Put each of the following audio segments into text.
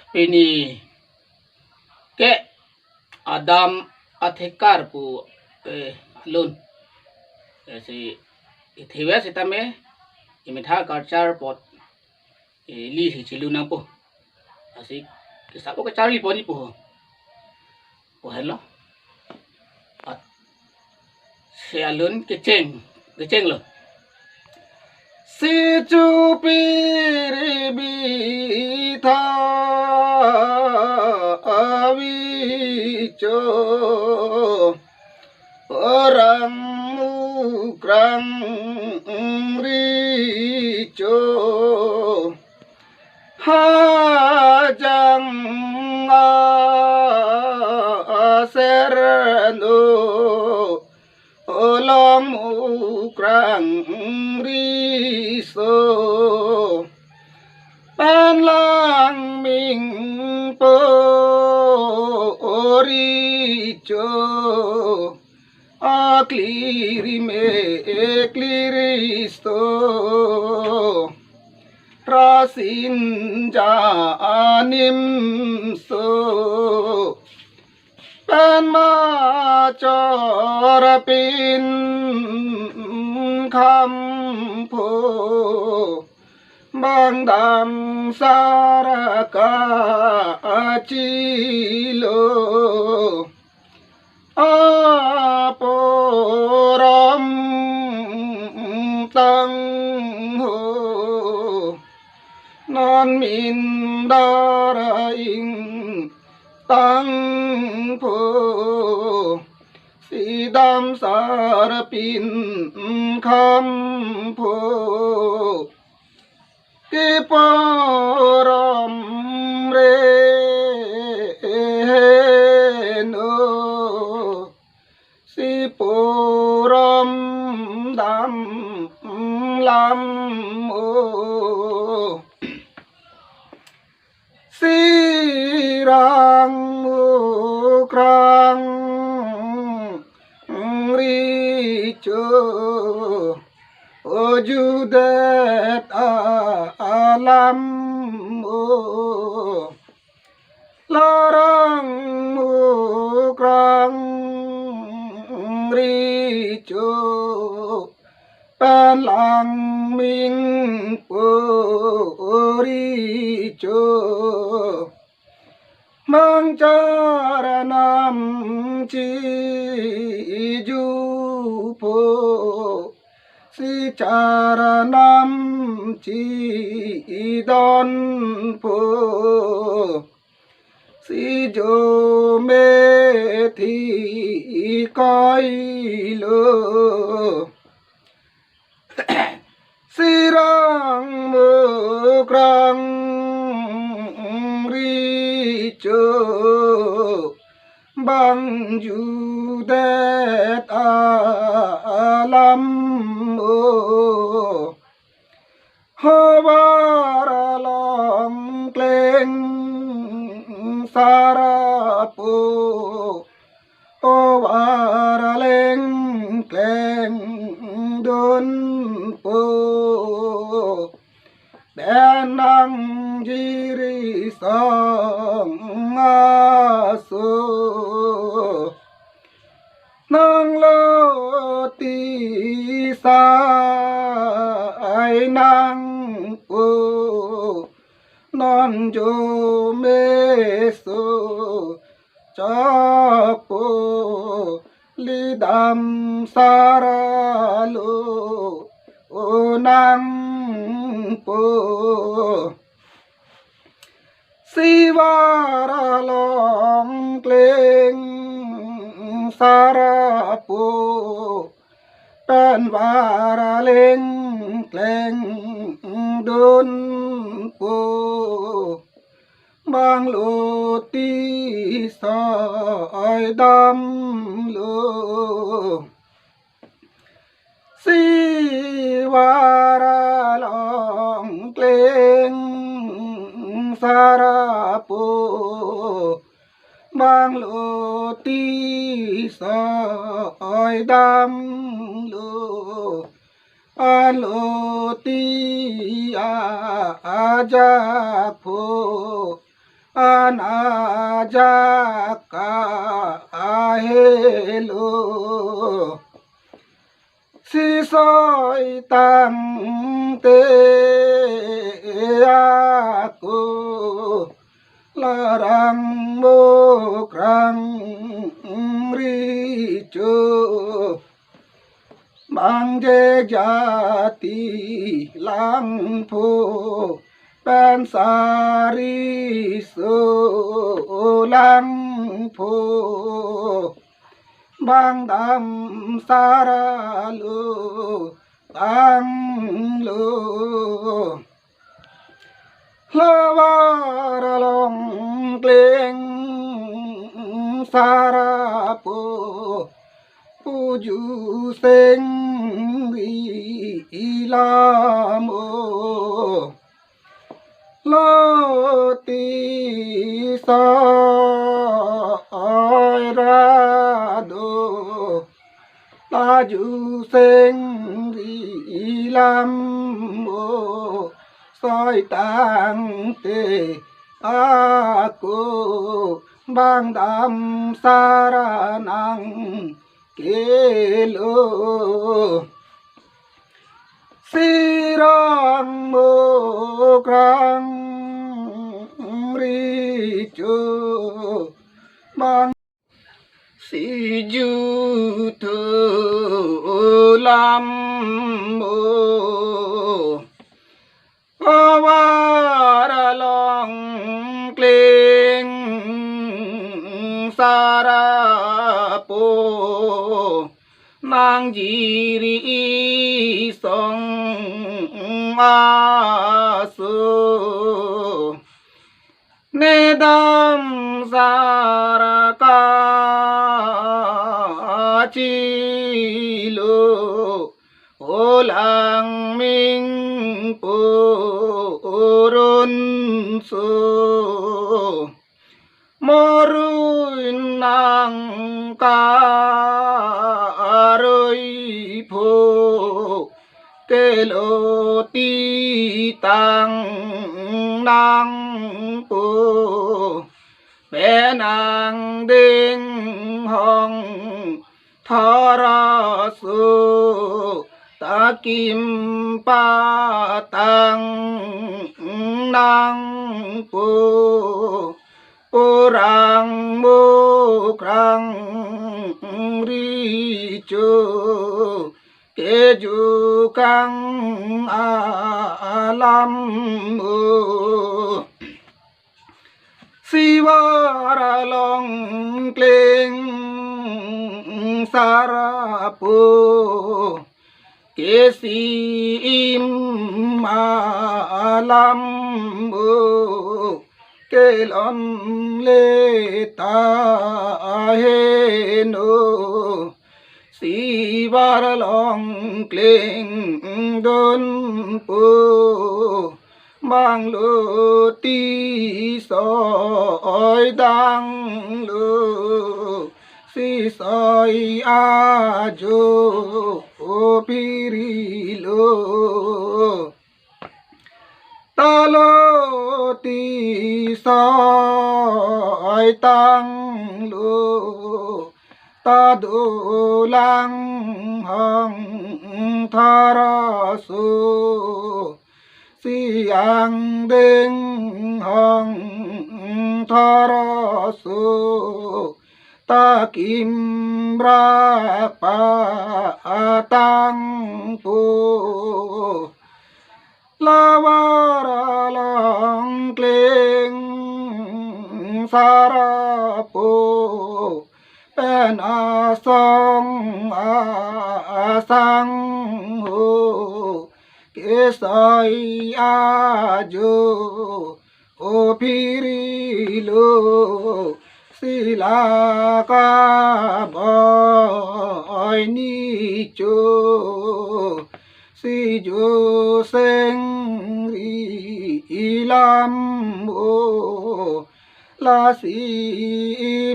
Pini ke Adam athekar pu lun si ithewe sitame imitha culture pot li hi chiluna po asik kisapo ke charli poni po hello at se alun ke cheng lo si chu piri bi tha awi cho orang mukrang rico hajang aserno olam mukrang riso panlang ming po rico Cliristo Rasin janim so Pan macorapin kampo Bang dam saraka acilo aporam tang ho non min daraing tang po sidam sarapin kham po kiparam re no si poram dam lam o sirang mukrang rico ojudet alam o larang mukrang rico palang ming rico mangcaranam cijupo si caranam cidon po si jomethi kailo sirang mukrang rico bang judet alam o hawaralong kleng sarapo hawaraleng kleng don po benang jiri sang aso nang loti sa ai nang po non jo meso chapo lidam saralo onang po siwaralong kleng sarapo tan waraleng kleng don po bang loti sa ai dam lo si waralong kleng sarapo bang loti sa ai dam lo aloti aja po อาณาจักรเฮโลสิซอยตังเตอาโกลารังโมกรังริโจบังเจจาติลังโพเป็นสาริโสลังโพบางดำสาราลูตังลูลาวารลงเกลงสาราปูปูจูเซงวีลาโมโลติสอยราโดตาจูเซงวีลามโมซอยตังเตอาโกบางดำสารานังเกโลสิรังโมกรังริโจบางสิจุทุลัมโมภวารลองเกลงสาราโปนางจีรีสงอาสุเนดัมสารกาจิโลโอลังมิงปุรุนโสมรุนนังกาโพเกโลติตังนังปูแม่นางเด้งห้องทรสุตะกิมปาตังนังปูปุรังมุครังริโจเกจุกังอาลัมโมสิวารลองเกลงสาราปูเกสีมมาลัมโมเกลอนเลตาเฮโนสีวารลองเกลงดนปูบางโลตีสอยดังโลสีสอยอาโจโอปิริโลตาโลติสอยตังโลตาดูลังหังทาราสุสิยังเด้งหังทาราสุตากิมรักปาตังปูลาวาราลองเกลงสาราปูเป็นอาสงอาสังโหเกสายอาโจโอพิริโลศิลากาบอยนิโจสิโจเซงรีลัมโมลาสิ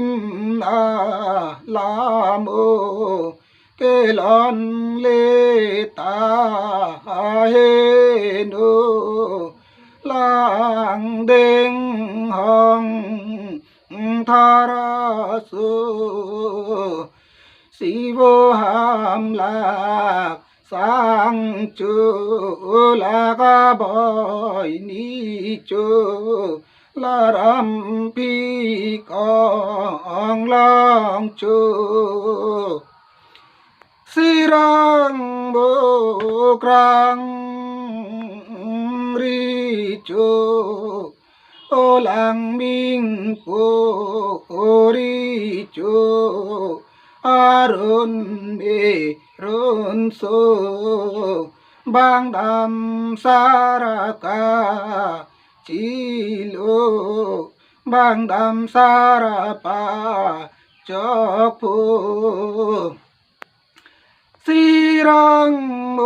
มนาลาโมเกลอนเลตาเฮโนลังเด้งห้อง ทาราสุสีโวหามลากสังจูลากาบอยนิจูลารำพีกองลองจูสิรังโบกรังริจูโอลังมิงปูโอริจูอารุณเบรุนโซบางดำสารกาจิโลบางดำสารปาจอกพูสีรังโม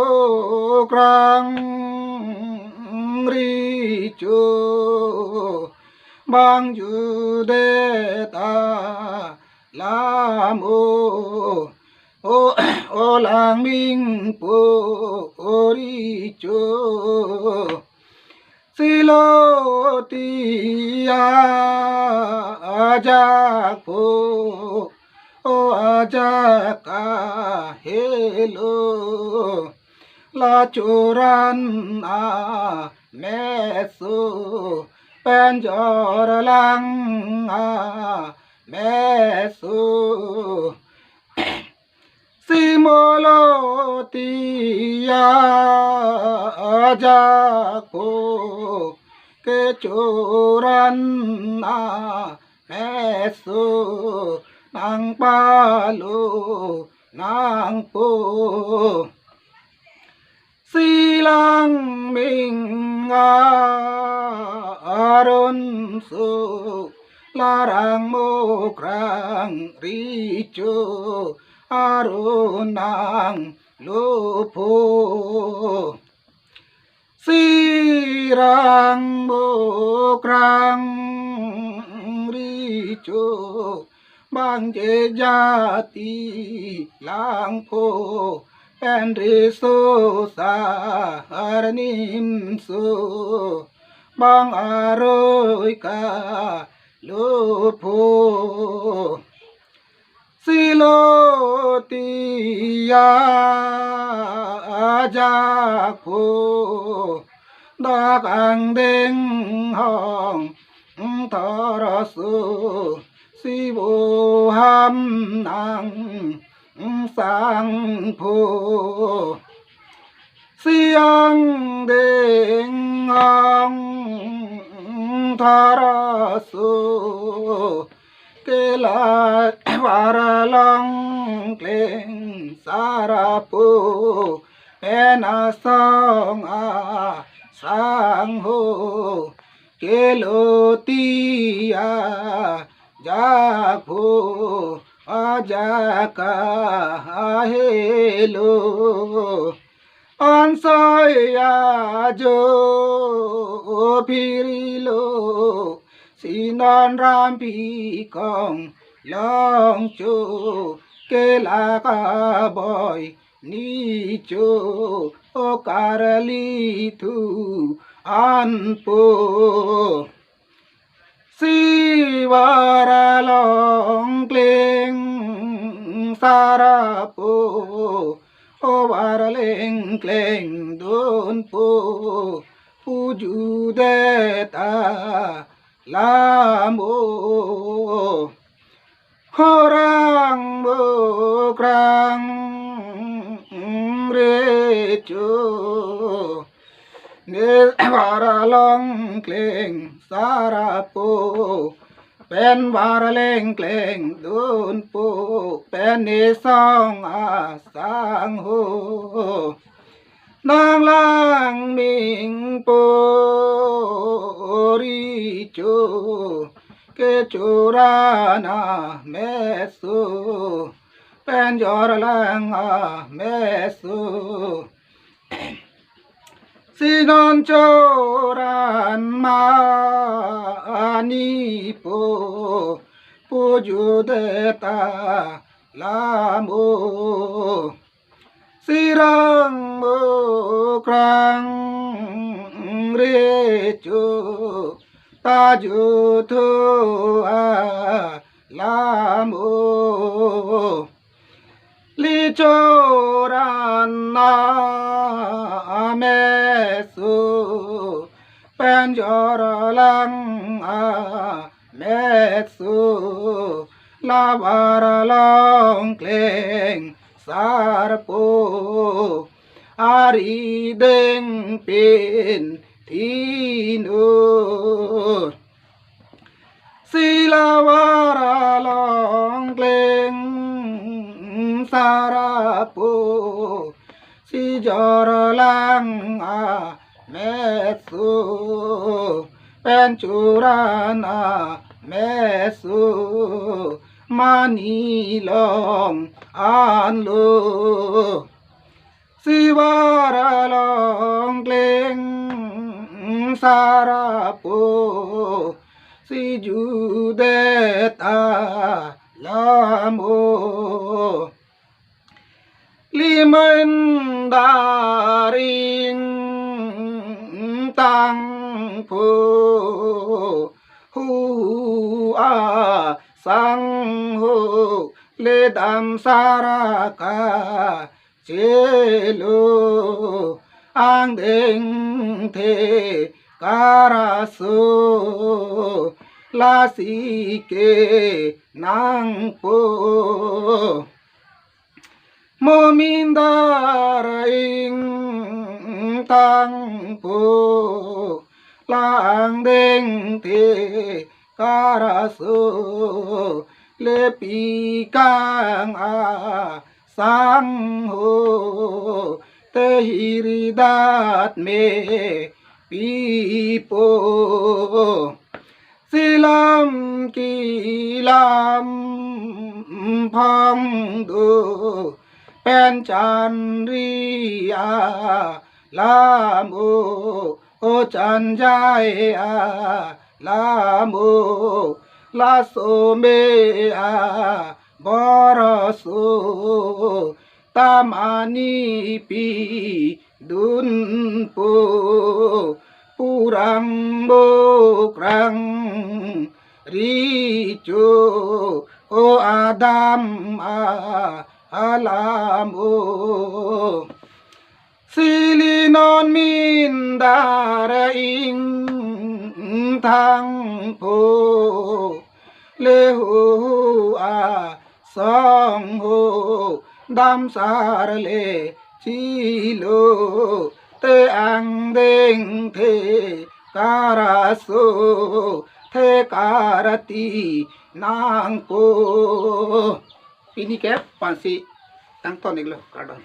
กรังริจูบางยูเดตาลาโมโอลางมิงปูโอริจูสิโลติยาจากปูโออาจากาเฮโลลาจูรันอาเมสุเป็นจอรลังอาเมสุสิโมโลติยาจากโพเกจูรันอาเมสุนางปาลูนางปูสีลังมิงอารุณสุลารังโมกรังริจูอารุณังลูพูสีรังโมกรังริจูบางเจจาติลังโพเป็นริโซสารนิมสุบางอารอยกาลูโพสิโลติยาจากโพดากังเด้งห้องทรสุสิโบหัมนังสังโพเสียงเด้งห้องทรสุเกลาวารลองเกลงสารปูเป็นอาสองอาสังโหเกโลติยาจากโพอาจากาเฮโลอันสายาโจพิริโลสีนอนรามพีกองลองโจเกลากาบอยนิโจโอการลีทูอันโปสีวารลองเกลงสารโปโอวารเลงเกลงโดนโปปูจูเดตาลาโมโหรังโมกรังเรจูเนวารลองเกลงสารโปเป็นวารเลงเกลงโดนโปเป็นเนสองอาสังโหนางลางมิงโปริจูเกจูรานาเมสุเป็นจอรลังอาเมสุสินอนโจรันมานิโปปูจูเดตาลาโมสิรังโมกรังเรจูต ta ju thu a la mo li cho ran na me su pen jor lang a me su la var long kleng sar po ari deng pin tinu sila vara long kleng sarapu si jor lang a mesu pen curana mesu mani long an lu si vara long kleng sarapu si judeta lamo limen daring tang pu hu a sang hu le dam saraka chelu ang deng the karasu la si ke nang po mo min daraing tang po lang deng te karasu le pi kang a sang ho te hiridat me pi po silam kilam phong du pen chan ri a la mo o chan jai a la mo la so me a borosu tamani pi dun po purang bokrang ricu o adam a alamo silinon min daraing thang po lehu a song ho dam sar le chilo te ang deng the karaso the karati nang po ini ke pansi tang ton iglo kardon